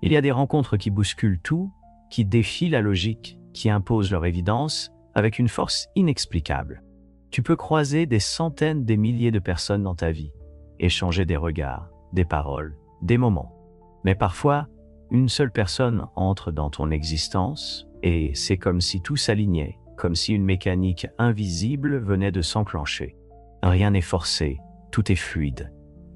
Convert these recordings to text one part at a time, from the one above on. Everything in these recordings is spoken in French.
Il y a des rencontres qui bousculent tout, qui défient la logique, qui imposent leur évidence avec une force inexplicable. Tu peux croiser des centaines, des milliers de personnes dans ta vie, échanger des regards, des paroles, des moments. Mais parfois, une seule personne entre dans ton existence et c'est comme si tout s'alignait, comme si une mécanique invisible venait de s'enclencher. Rien n'est forcé, tout est fluide.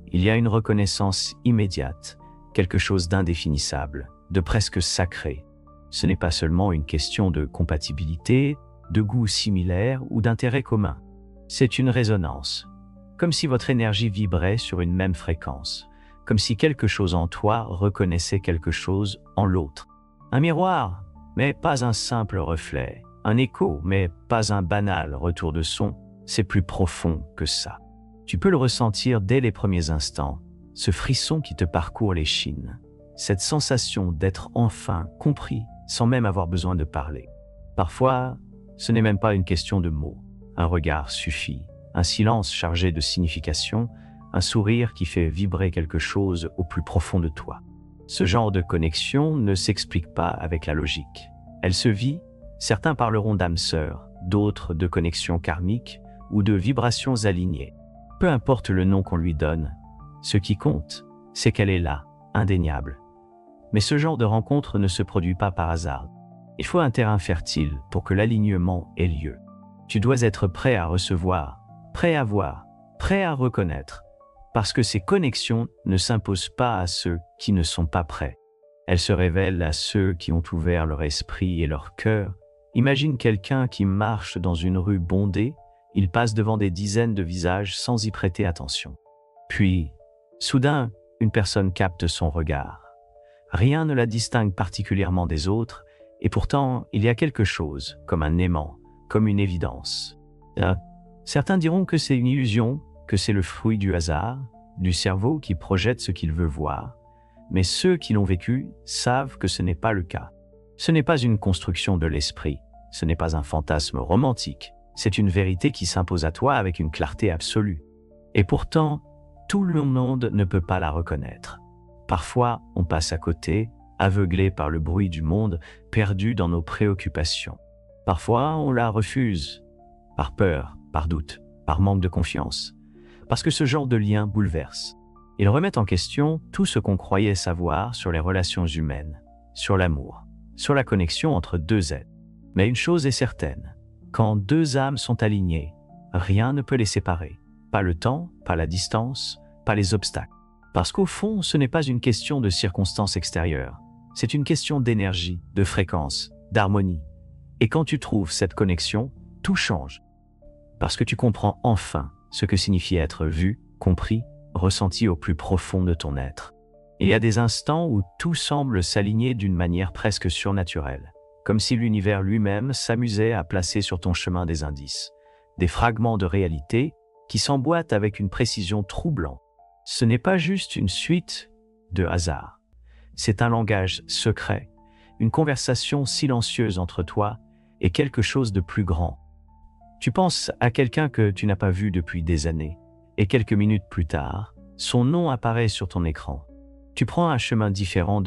Il y a une reconnaissance immédiate, quelque chose d'indéfinissable, de presque sacré. Ce n'est pas seulement une question de compatibilité, de goût similaire ou d'intérêt commun. C'est une résonance, comme si votre énergie vibrait sur une même fréquence, comme si quelque chose en toi reconnaissait quelque chose en l'autre. Un miroir, mais pas un simple reflet. Un écho, mais pas un banal retour de son. C'est plus profond que ça. Tu peux le ressentir dès les premiers instants, ce frisson qui te parcourt l'échine, cette sensation d'être enfin compris sans même avoir besoin de parler. Parfois, ce n'est même pas une question de mots. Un regard suffit, un silence chargé de signification, un sourire qui fait vibrer quelque chose au plus profond de toi. Ce genre de connexion ne s'explique pas avec la logique. Elle se vit, certains parleront d'âme sœur, d'autres de connexion karmique ou de vibrations alignées. Peu importe le nom qu'on lui donne, ce qui compte, c'est qu'elle est là, indéniable. Mais ce genre de rencontre ne se produit pas par hasard. Il faut un terrain fertile pour que l'alignement ait lieu. Tu dois être prêt à recevoir, prêt à voir, prêt à reconnaître, parce que ces connexions ne s'imposent pas à ceux qui ne sont pas prêts. Elles se révèlent à ceux qui ont ouvert leur esprit et leur cœur. Imagine quelqu'un qui marche dans une rue bondée, il passe devant des dizaines de visages sans y prêter attention. Puis, soudain, une personne capte son regard. Rien ne la distingue particulièrement des autres, et pourtant, il y a quelque chose, comme un aimant, comme une évidence. Certains diront que c'est une illusion, que c'est le fruit du hasard, du cerveau qui projette ce qu'il veut voir, mais ceux qui l'ont vécu savent que ce n'est pas le cas. Ce n'est pas une construction de l'esprit, ce n'est pas un fantasme romantique, c'est une vérité qui s'impose à toi avec une clarté absolue. Et pourtant, tout le monde ne peut pas la reconnaître. Parfois, on passe à côté, aveuglé par le bruit du monde, perdu dans nos préoccupations. Parfois, on la refuse, par peur, par doute, par manque de confiance, parce que ce genre de lien bouleverse. Ils remettent en question tout ce qu'on croyait savoir sur les relations humaines, sur l'amour, sur la connexion entre deux êtres. Mais une chose est certaine, quand deux âmes sont alignées, rien ne peut les séparer. Pas le temps, pas la distance, pas les obstacles. Parce qu'au fond, ce n'est pas une question de circonstances extérieures, c'est une question d'énergie, de fréquence, d'harmonie. Et quand tu trouves cette connexion, tout change. Parce que tu comprends enfin ce que signifie être vu, compris, ressenti au plus profond de ton être. Il y a des instants où tout semble s'aligner d'une manière presque surnaturelle, comme si l'univers lui-même s'amusait à placer sur ton chemin des indices, des fragments de réalité qui s'emboîtent avec une précision troublante. Ce n'est pas juste une suite de hasards, c'est un langage secret, une conversation silencieuse entre toi et quelque chose de plus grand. Tu penses à quelqu'un que tu n'as pas vu depuis des années, et quelques minutes plus tard, son nom apparaît sur ton écran. Tu prends un chemin différent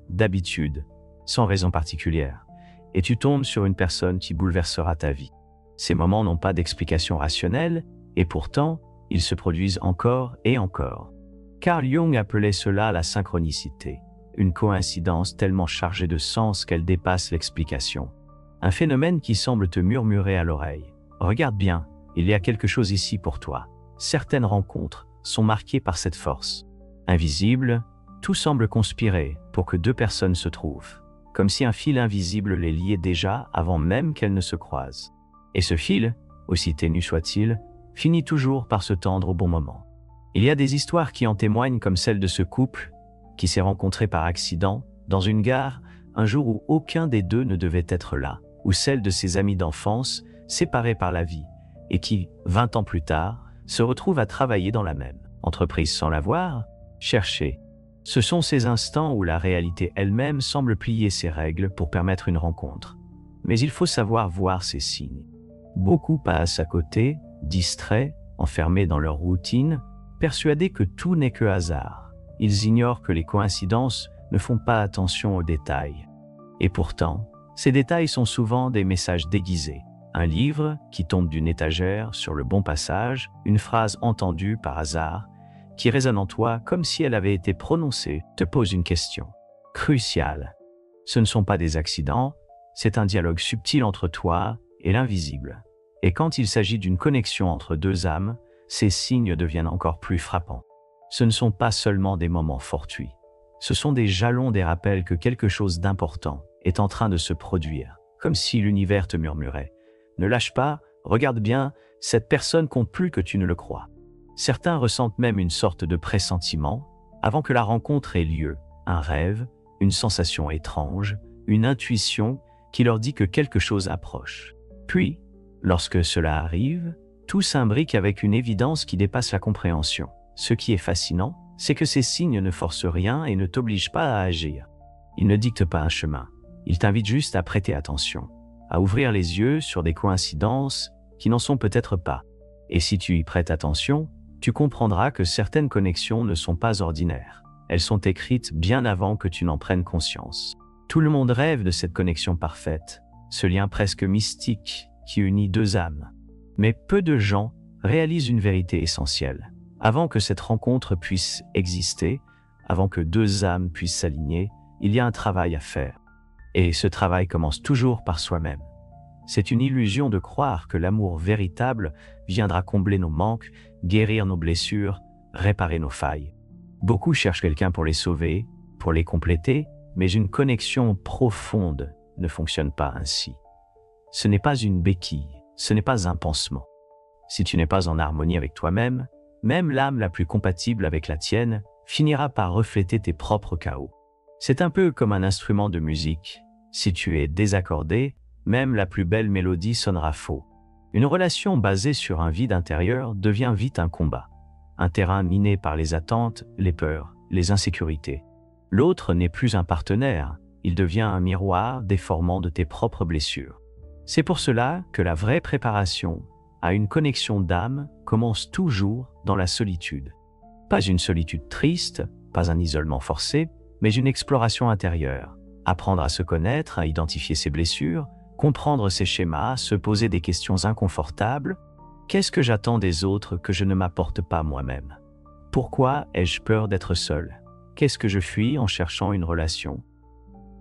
d'habitude, sans raison particulière, et tu tombes sur une personne qui bouleversera ta vie. Ces moments n'ont pas d'explication rationnelle, et pourtant, ils se produisent encore et encore. Carl Jung appelait cela la synchronicité, une coïncidence tellement chargée de sens qu'elle dépasse l'explication. Un phénomène qui semble te murmurer à l'oreille. Regarde bien, il y a quelque chose ici pour toi. Certaines rencontres sont marquées par cette force. Invisible, tout semble conspirer pour que deux personnes se trouvent, comme si un fil invisible les liait déjà avant même qu'elles ne se croisent. Et ce fil, aussi ténu soit-il, finit toujours par se tendre au bon moment. Il y a des histoires qui en témoignent comme celle de ce couple qui s'est rencontré par accident dans une gare un jour où aucun des deux ne devait être là, ou celle de ses amis d'enfance séparés par la vie et qui, 20 ans plus tard, se retrouvent à travailler dans la même entreprise sans l'avoir cherché. Ce sont ces instants où la réalité elle-même semble plier ses règles pour permettre une rencontre. Mais il faut savoir voir ces signes. Beaucoup passent à côté, distraits, enfermés dans leur routine, persuadés que tout n'est que hasard. Ils ignorent que les coïncidences ne font pas attention aux détails. Et pourtant, ces détails sont souvent des messages déguisés. Un livre qui tombe d'une étagère sur le bon passage, une phrase entendue par hasard, qui résonne en toi comme si elle avait été prononcée, te pose une question cruciale. Ce ne sont pas des accidents, c'est un dialogue subtil entre toi et l'invisible. Et quand il s'agit d'une connexion entre deux âmes, ces signes deviennent encore plus frappants. Ce ne sont pas seulement des moments fortuits. Ce sont des jalons, des rappels que quelque chose d'important est en train de se produire, comme si l'univers te murmurait. Ne lâche pas, regarde bien, cette personne compte plus que tu ne le crois. Certains ressentent même une sorte de pressentiment avant que la rencontre ait lieu, un rêve, une sensation étrange, une intuition qui leur dit que quelque chose approche. Puis, lorsque cela arrive, tout s'imbrique avec une évidence qui dépasse la compréhension. Ce qui est fascinant, c'est que ces signes ne forcent rien et ne t'obligent pas à agir. Ils ne dictent pas un chemin, ils t'invitent juste à prêter attention, à ouvrir les yeux sur des coïncidences qui n'en sont peut-être pas. Et si tu y prêtes attention, tu comprendras que certaines connexions ne sont pas ordinaires. Elles sont écrites bien avant que tu n'en prennes conscience. Tout le monde rêve de cette connexion parfaite, ce lien presque mystique qui unit deux âmes. Mais peu de gens réalisent une vérité essentielle. Avant que cette rencontre puisse exister, avant que deux âmes puissent s'aligner, il y a un travail à faire. Et ce travail commence toujours par soi-même. C'est une illusion de croire que l'amour véritable viendra combler nos manques, guérir nos blessures, réparer nos failles. Beaucoup cherchent quelqu'un pour les sauver, pour les compléter, mais une connexion profonde ne fonctionne pas ainsi. Ce n'est pas une béquille, ce n'est pas un pansement. Si tu n'es pas en harmonie avec toi-même, même l'âme la plus compatible avec la tienne finira par refléter tes propres chaos. C'est un peu comme un instrument de musique. Si tu es désaccordé, même la plus belle mélodie sonnera faux. Une relation basée sur un vide intérieur devient vite un combat. Un terrain miné par les attentes, les peurs, les insécurités. L'autre n'est plus un partenaire, il devient un miroir déformant de tes propres blessures. C'est pour cela que la vraie préparation à une connexion d'âme commence toujours dans la solitude. Pas une solitude triste, pas un isolement forcé, mais une exploration intérieure. Apprendre à se connaître, à identifier ses blessures, comprendre ses schémas, se poser des questions inconfortables. Qu'est-ce que j'attends des autres que je ne m'apporte pas moi-même? Pourquoi ai-je peur d'être seul? Qu'est-ce que je fuis en cherchant une relation?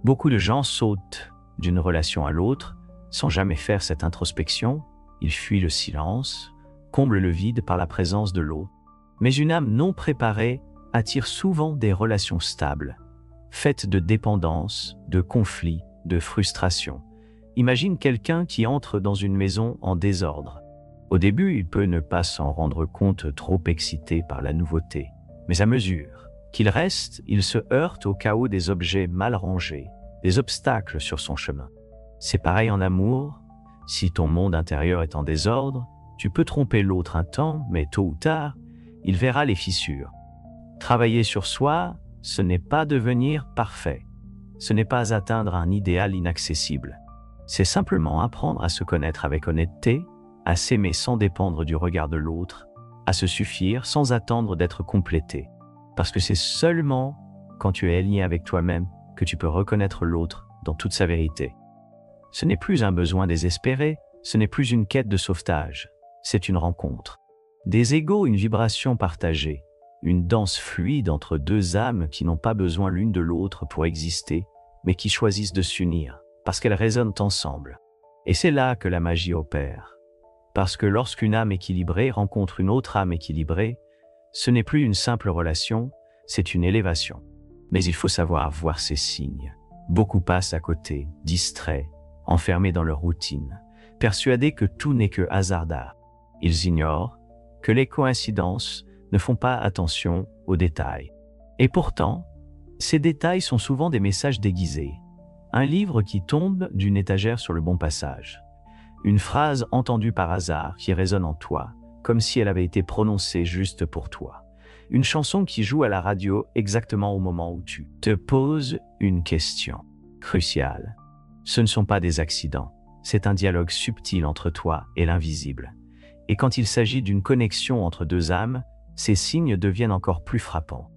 Beaucoup de gens sautent d'une relation à l'autre sans jamais faire cette introspection. Ils fuient le silence, comblent le vide par la présence de l'autre. Mais une âme non préparée attire souvent des relations stables, faites de dépendance, de conflits, de frustration. Imagine quelqu'un qui entre dans une maison en désordre. Au début, il peut ne pas s'en rendre compte, trop excité par la nouveauté. Mais à mesure qu'il reste, il se heurte au chaos des objets mal rangés, des obstacles sur son chemin. C'est pareil en amour. Si ton monde intérieur est en désordre, tu peux tromper l'autre un temps, mais tôt ou tard, il verra les fissures. Travailler sur soi, ce n'est pas devenir parfait. Ce n'est pas atteindre un idéal inaccessible. C'est simplement apprendre à se connaître avec honnêteté, à s'aimer sans dépendre du regard de l'autre, à se suffire sans attendre d'être complété. Parce que c'est seulement quand tu es aligné avec toi-même que tu peux reconnaître l'autre dans toute sa vérité. Ce n'est plus un besoin désespéré, ce n'est plus une quête de sauvetage, c'est une rencontre. Des égos, une vibration partagée, une danse fluide entre deux âmes qui n'ont pas besoin l'une de l'autre pour exister, mais qui choisissent de s'unir, parce qu'elles résonnent ensemble. Et c'est là que la magie opère. Parce que lorsqu'une âme équilibrée rencontre une autre âme équilibrée, ce n'est plus une simple relation, c'est une élévation. Mais il faut savoir voir ces signes. Beaucoup passent à côté, distraits, enfermés dans leur routine, persuadés que tout n'est que hasardard. Ils ignorent que les coïncidences ne font pas attention aux détails. Et pourtant, ces détails sont souvent des messages déguisés. Un livre qui tombe d'une étagère sur le bon passage. Une phrase entendue par hasard qui résonne en toi, comme si elle avait été prononcée juste pour toi. Une chanson qui joue à la radio exactement au moment où tu te poses une question cruciale. Ce ne sont pas des accidents, c'est un dialogue subtil entre toi et l'invisible. Et quand il s'agit d'une connexion entre deux âmes, ces signes deviennent encore plus frappants.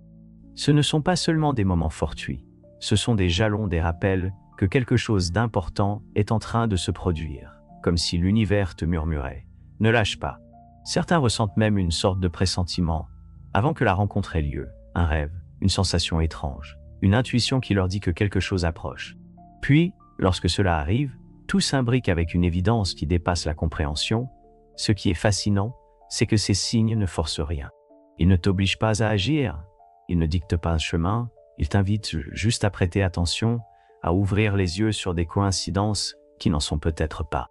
Ce ne sont pas seulement des moments fortuits, Ce sont des jalons, des rappels que quelque chose d'important est en train de se produire, comme si l'univers te murmurait « Ne lâche pas ». Certains ressentent même une sorte de pressentiment avant que la rencontre ait lieu, un rêve, une sensation étrange, une intuition qui leur dit que quelque chose approche. Puis, lorsque cela arrive, tout s'imbrique avec une évidence qui dépasse la compréhension. Ce qui est fascinant, c'est que ces signes ne forcent rien. Ils ne t'obligent pas à agir, ils ne dictent pas un chemin, ils t'invitent juste à prêter attention, à ouvrir les yeux sur des coïncidences qui n'en sont peut-être pas.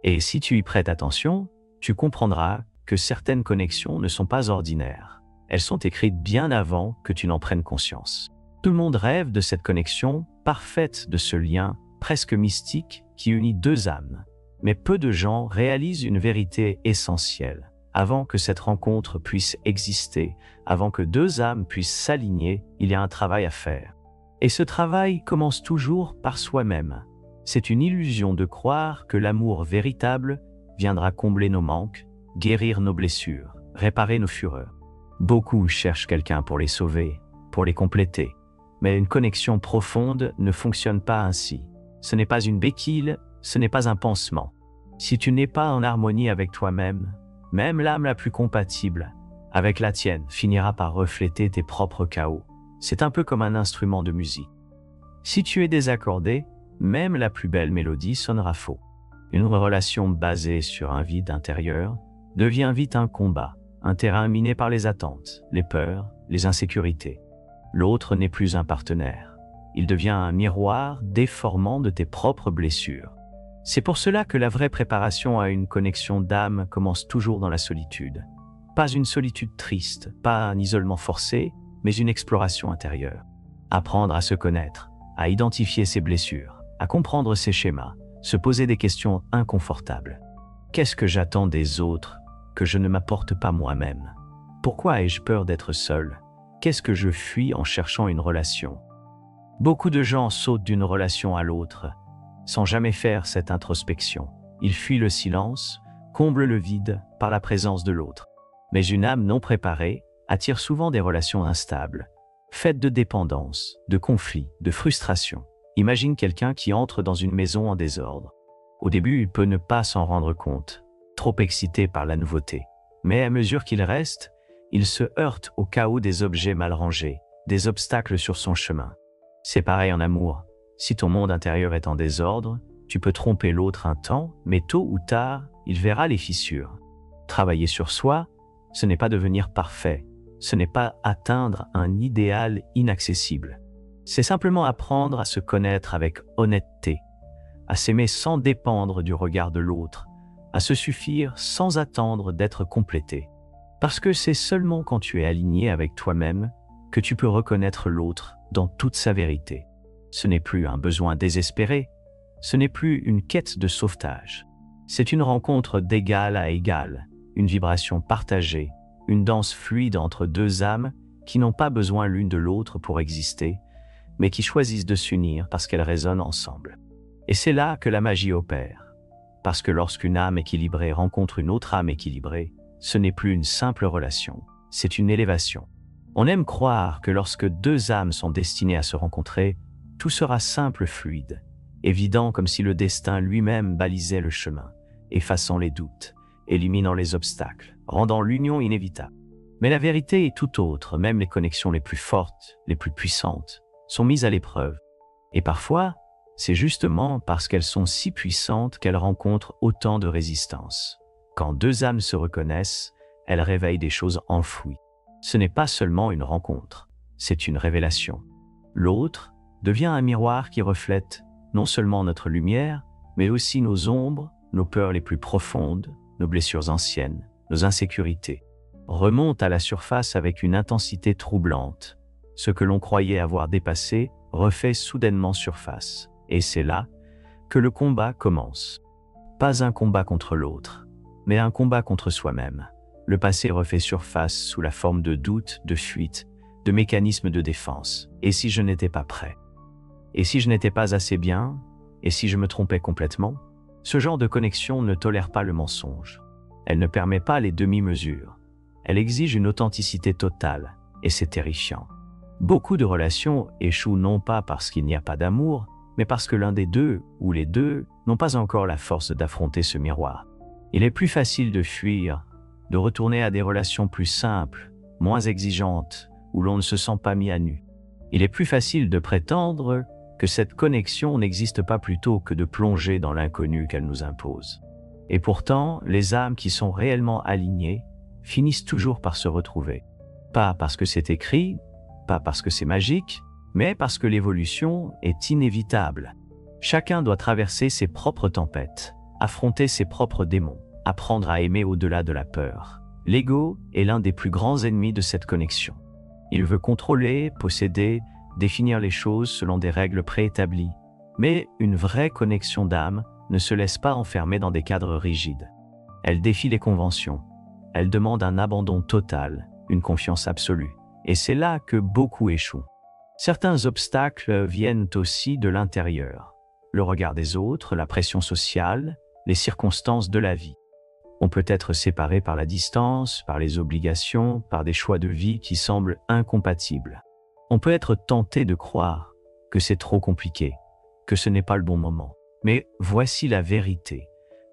Et si tu y prêtes attention, tu comprendras que certaines connexions ne sont pas ordinaires. Elles sont écrites bien avant que tu n'en prennes conscience. Tout le monde rêve de cette connexion parfaite, de ce lien presque mystique qui unit deux âmes. Mais peu de gens réalisent une vérité essentielle. Avant que cette rencontre puisse exister, avant que deux âmes puissent s'aligner, il y a un travail à faire. Et ce travail commence toujours par soi-même. C'est une illusion de croire que l'amour véritable viendra combler nos manques, guérir nos blessures, réparer nos fureurs. Beaucoup cherchent quelqu'un pour les sauver, pour les compléter. Mais une connexion profonde ne fonctionne pas ainsi. Ce n'est pas une béquille, ce n'est pas un pansement. Si tu n'es pas en harmonie avec toi-même, même l'âme la plus compatible avec la tienne finira par refléter tes propres chaos. C'est un peu comme un instrument de musique. Si tu es désaccordé, même la plus belle mélodie sonnera faux. Une relation basée sur un vide intérieur devient vite un combat, un terrain miné par les attentes, les peurs, les insécurités. L'autre n'est plus un partenaire. Il devient un miroir déformant de tes propres blessures. C'est pour cela que la vraie préparation à une connexion d'âme commence toujours dans la solitude. Pas une solitude triste, pas un isolement forcé, mais une exploration intérieure. Apprendre à se connaître, à identifier ses blessures, à comprendre ses schémas, se poser des questions inconfortables. Qu'est-ce que j'attends des autres que je ne m'apporte pas moi-même? Pourquoi ai-je peur d'être seul? Qu'est-ce que je fuis en cherchant une relation? Beaucoup de gens sautent d'une relation à l'autre, sans jamais faire cette introspection. Ils fuient le silence, comblent le vide par la présence de l'autre. Mais une âme non préparée attire souvent des relations instables, faites de dépendance, de conflits, de frustration. Imagine quelqu'un qui entre dans une maison en désordre. Au début, il peut ne pas s'en rendre compte, trop excité par la nouveauté. Mais à mesure qu'il reste, il se heurte au chaos des objets mal rangés, des obstacles sur son chemin. C'est pareil en amour. Si ton monde intérieur est en désordre, tu peux tromper l'autre un temps, mais tôt ou tard, il verra les fissures. Travailler sur soi, ce n'est pas devenir parfait, ce n'est pas atteindre un idéal inaccessible. C'est simplement apprendre à se connaître avec honnêteté, à s'aimer sans dépendre du regard de l'autre, à se suffire sans attendre d'être complété. Parce que c'est seulement quand tu es aligné avec toi-même que tu peux reconnaître l'autre dans toute sa vérité. Ce n'est plus un besoin désespéré, ce n'est plus une quête de sauvetage. C'est une rencontre d'égal à égal, une vibration partagée, une danse fluide entre deux âmes qui n'ont pas besoin l'une de l'autre pour exister, mais qui choisissent de s'unir parce qu'elles résonnent ensemble. Et c'est là que la magie opère. Parce que lorsqu'une âme équilibrée rencontre une autre âme équilibrée, ce n'est plus une simple relation, c'est une élévation. On aime croire que lorsque deux âmes sont destinées à se rencontrer, tout sera simple, fluide, évident comme si le destin lui-même balisait le chemin, effaçant les doutes, éliminant les obstacles, rendant l'union inévitable. Mais la vérité est tout autre, même les connexions les plus fortes, les plus puissantes, sont mises à l'épreuve. Et parfois, c'est justement parce qu'elles sont si puissantes qu'elles rencontrent autant de résistance. Quand deux âmes se reconnaissent, elles réveillent des choses enfouies. Ce n'est pas seulement une rencontre, c'est une révélation. L'autre devient un miroir qui reflète non seulement notre lumière, mais aussi nos ombres, nos peurs les plus profondes, nos blessures anciennes, nos insécurités. Remontent à la surface avec une intensité troublante. Ce que l'on croyait avoir dépassé refait soudainement surface. Et c'est là que le combat commence. Pas un combat contre l'autre, mais un combat contre soi-même. Le passé refait surface sous la forme de doutes, de fuites, de mécanismes de défense. Et si je n'étais pas prêt? Et si je n'étais pas assez bien? Et si je me trompais complètement? Ce genre de connexion ne tolère pas le mensonge. Elle ne permet pas les demi-mesures. Elle exige une authenticité totale, et c'est terrifiant. Beaucoup de relations échouent non pas parce qu'il n'y a pas d'amour, mais parce que l'un des deux ou les deux n'ont pas encore la force d'affronter ce miroir. Il est plus facile de fuir, de retourner à des relations plus simples, moins exigeantes, où l'on ne se sent pas mis à nu. Il est plus facile de prétendre que cette connexion n'existe pas plutôt que de plonger dans l'inconnu qu'elle nous impose. Et pourtant, les âmes qui sont réellement alignées finissent toujours par se retrouver. Pas parce que c'est écrit, pas parce que c'est magique, mais parce que l'évolution est inévitable. Chacun doit traverser ses propres tempêtes, affronter ses propres démons, apprendre à aimer au-delà de la peur. L'ego est l'un des plus grands ennemis de cette connexion. Il veut contrôler, posséder, définir les choses selon des règles préétablies. Mais une vraie connexion d'âme ne se laisse pas enfermer dans des cadres rigides. Elle défie les conventions. Elle demande un abandon total, une confiance absolue. Et c'est là que beaucoup échouent. Certains obstacles viennent aussi de l'intérieur. Le regard des autres, la pression sociale, les circonstances de la vie. On peut être séparé par la distance, par les obligations, par des choix de vie qui semblent incompatibles. On peut être tenté de croire que c'est trop compliqué, que ce n'est pas le bon moment. Mais voici la vérité.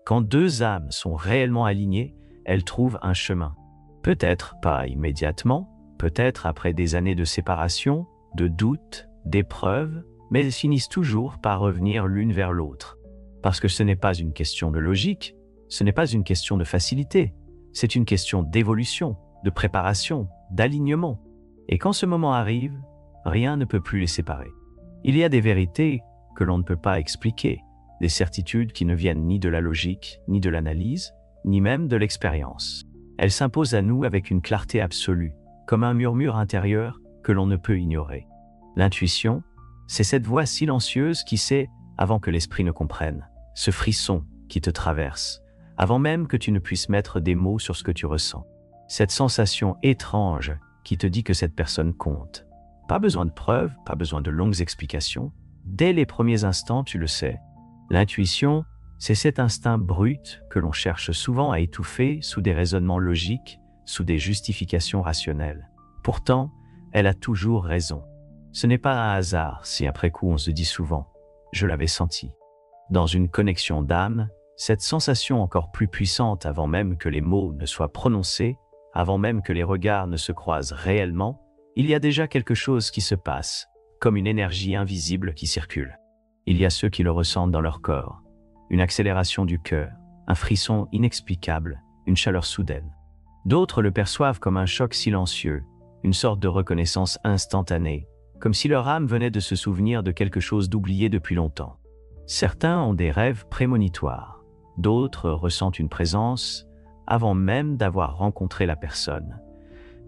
Quand deux âmes sont réellement alignées, elles trouvent un chemin. Peut-être pas immédiatement, peut-être après des années de séparation, de doutes, d'épreuves, mais elles finissent toujours par revenir l'une vers l'autre. Parce que ce n'est pas une question de logique, ce n'est pas une question de facilité, c'est une question d'évolution, de préparation, d'alignement. Et quand ce moment arrive, rien ne peut plus les séparer. Il y a des vérités que l'on ne peut pas expliquer, des certitudes qui ne viennent ni de la logique, ni de l'analyse, ni même de l'expérience. Elles s'imposent à nous avec une clarté absolue, comme un murmure intérieur que l'on ne peut ignorer. L'intuition, c'est cette voix silencieuse qui sait, avant que l'esprit ne comprenne, ce frisson qui te traverse, avant même que tu ne puisses mettre des mots sur ce que tu ressens. Cette sensation étrange qui te dit que cette personne compte. Pas besoin de preuves, pas besoin de longues explications. Dès les premiers instants, tu le sais. L'intuition, c'est cet instinct brut que l'on cherche souvent à étouffer sous des raisonnements logiques, sous des justifications rationnelles. Pourtant, elle a toujours raison. Ce n'est pas un hasard si après coup on se dit souvent « je l'avais senti ». Dans une connexion d'âme, cette sensation encore plus puissante avant même que les mots ne soient prononcés, avant même que les regards ne se croisent réellement, il y a déjà quelque chose qui se passe, comme une énergie invisible qui circule. Il y a ceux qui le ressentent dans leur corps, une accélération du cœur, un frisson inexplicable, une chaleur soudaine. D'autres le perçoivent comme un choc silencieux, une sorte de reconnaissance instantanée, comme si leur âme venait de se souvenir de quelque chose d'oublié depuis longtemps. Certains ont des rêves prémonitoires, d'autres ressentent une présence avant même d'avoir rencontré la personne,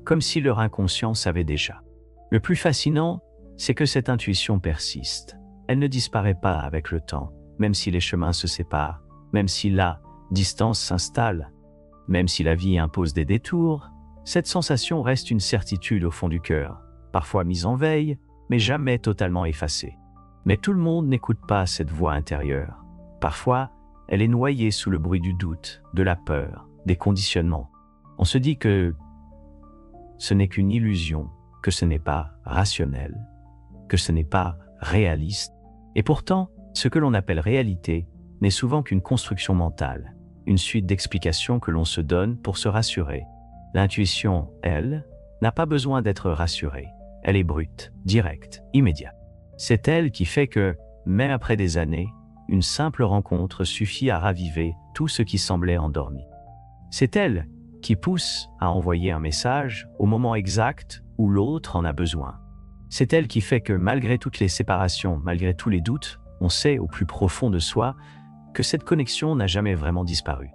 comme si leur inconscient savait déjà. Le plus fascinant, c'est que cette intuition persiste. Elle ne disparaît pas avec le temps, même si les chemins se séparent, même si la distance s'installe, même si la vie impose des détours, cette sensation reste une certitude au fond du cœur, parfois mise en veille, mais jamais totalement effacée. Mais tout le monde n'écoute pas cette voix intérieure. Parfois, elle est noyée sous le bruit du doute, de la peur, des conditionnements. On se dit que ce n'est qu'une illusion, que ce n'est pas rationnel, que ce n'est pas réaliste. Et pourtant, ce que l'on appelle réalité n'est souvent qu'une construction mentale, une suite d'explications que l'on se donne pour se rassurer. L'intuition, elle, n'a pas besoin d'être rassurée. Elle est brute, directe, immédiate. C'est elle qui fait que, même après des années, une simple rencontre suffit à raviver tout ce qui semblait endormi. C'est elle qui pousse à envoyer un message au moment exact où l'autre en a besoin. C'est elle qui fait que malgré toutes les séparations, malgré tous les doutes, on sait au plus profond de soi que cette connexion n'a jamais vraiment disparu.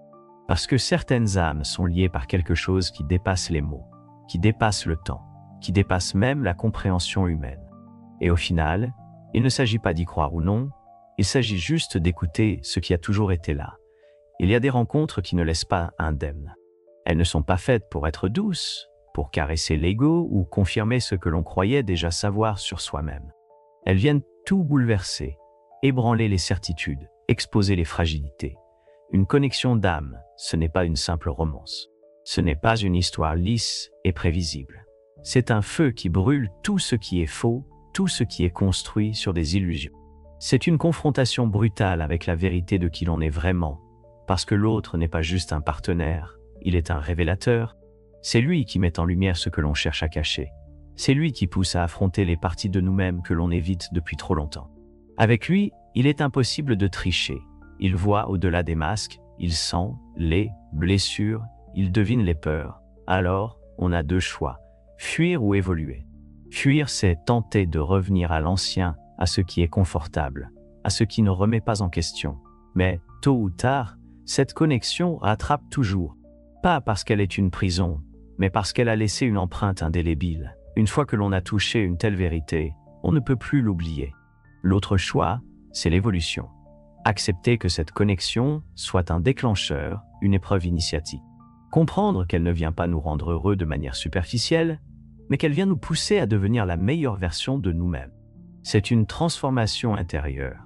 Parce que certaines âmes sont liées par quelque chose qui dépasse les mots, qui dépasse le temps, qui dépasse même la compréhension humaine. Et au final, il ne s'agit pas d'y croire ou non, il s'agit juste d'écouter ce qui a toujours été là. Il y a des rencontres qui ne laissent pas indemnes. Elles ne sont pas faites pour être douces, pour caresser l'ego ou confirmer ce que l'on croyait déjà savoir sur soi-même. Elles viennent tout bouleverser, ébranler les certitudes, exposer les fragilités. Une connexion d'âme, ce n'est pas une simple romance. Ce n'est pas une histoire lisse et prévisible. C'est un feu qui brûle tout ce qui est faux, tout ce qui est construit sur des illusions. C'est une confrontation brutale avec la vérité de qui l'on est vraiment, parce que l'autre n'est pas juste un partenaire, il est un révélateur. C'est lui qui met en lumière ce que l'on cherche à cacher. C'est lui qui pousse à affronter les parties de nous-mêmes que l'on évite depuis trop longtemps. Avec lui, il est impossible de tricher. Il voit au-delà des masques, il sent les blessures, il devine les peurs. Alors, on a deux choix, fuir ou évoluer. Fuir, c'est tenter de revenir à l'ancien, à ce qui est confortable, à ce qui ne remet pas en question. Mais, tôt ou tard, cette connexion rattrape toujours. Pas parce qu'elle est une prison, mais parce qu'elle a laissé une empreinte indélébile. Une fois que l'on a touché une telle vérité, on ne peut plus l'oublier. L'autre choix, c'est l'évolution. Accepter que cette connexion soit un déclencheur, une épreuve initiatique. Comprendre qu'elle ne vient pas nous rendre heureux de manière superficielle, mais qu'elle vient nous pousser à devenir la meilleure version de nous-mêmes. C'est une transformation intérieure.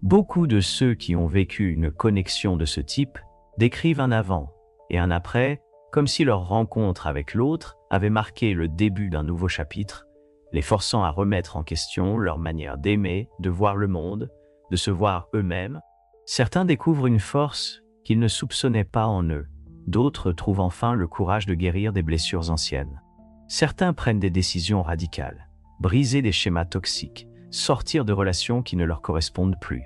Beaucoup de ceux qui ont vécu une connexion de ce type décrivent un avant et un après, comme si leur rencontre avec l'autre avait marqué le début d'un nouveau chapitre, les forçant à remettre en question leur manière d'aimer, de voir le monde, de se voir eux-mêmes. Certains découvrent une force qu'ils ne soupçonnaient pas en eux. D'autres trouvent enfin le courage de guérir des blessures anciennes. Certains prennent des décisions radicales, briser des schémas toxiques, sortir de relations qui ne leur correspondent plus.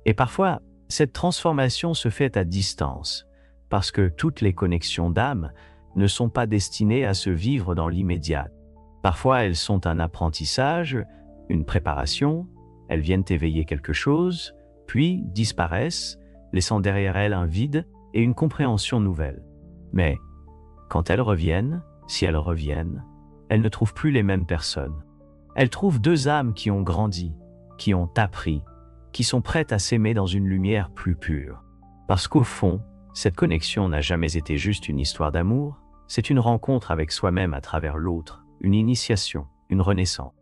Et parfois, cette transformation se fait à distance, parce que toutes les connexions d'âme ne sont pas destinées à se vivre dans l'immédiat. Parfois, elles sont un apprentissage, une préparation, elles viennent éveiller quelque chose, puis disparaissent, laissant derrière elles un vide et une compréhension nouvelle. Mais, quand elles reviennent, si elles reviennent, elles ne trouvent plus les mêmes personnes. Elles trouvent deux âmes qui ont grandi, qui ont appris, qui sont prêtes à s'aimer dans une lumière plus pure. Parce qu'au fond, cette connexion n'a jamais été juste une histoire d'amour, c'est une rencontre avec soi-même à travers l'autre, une initiation, une renaissance.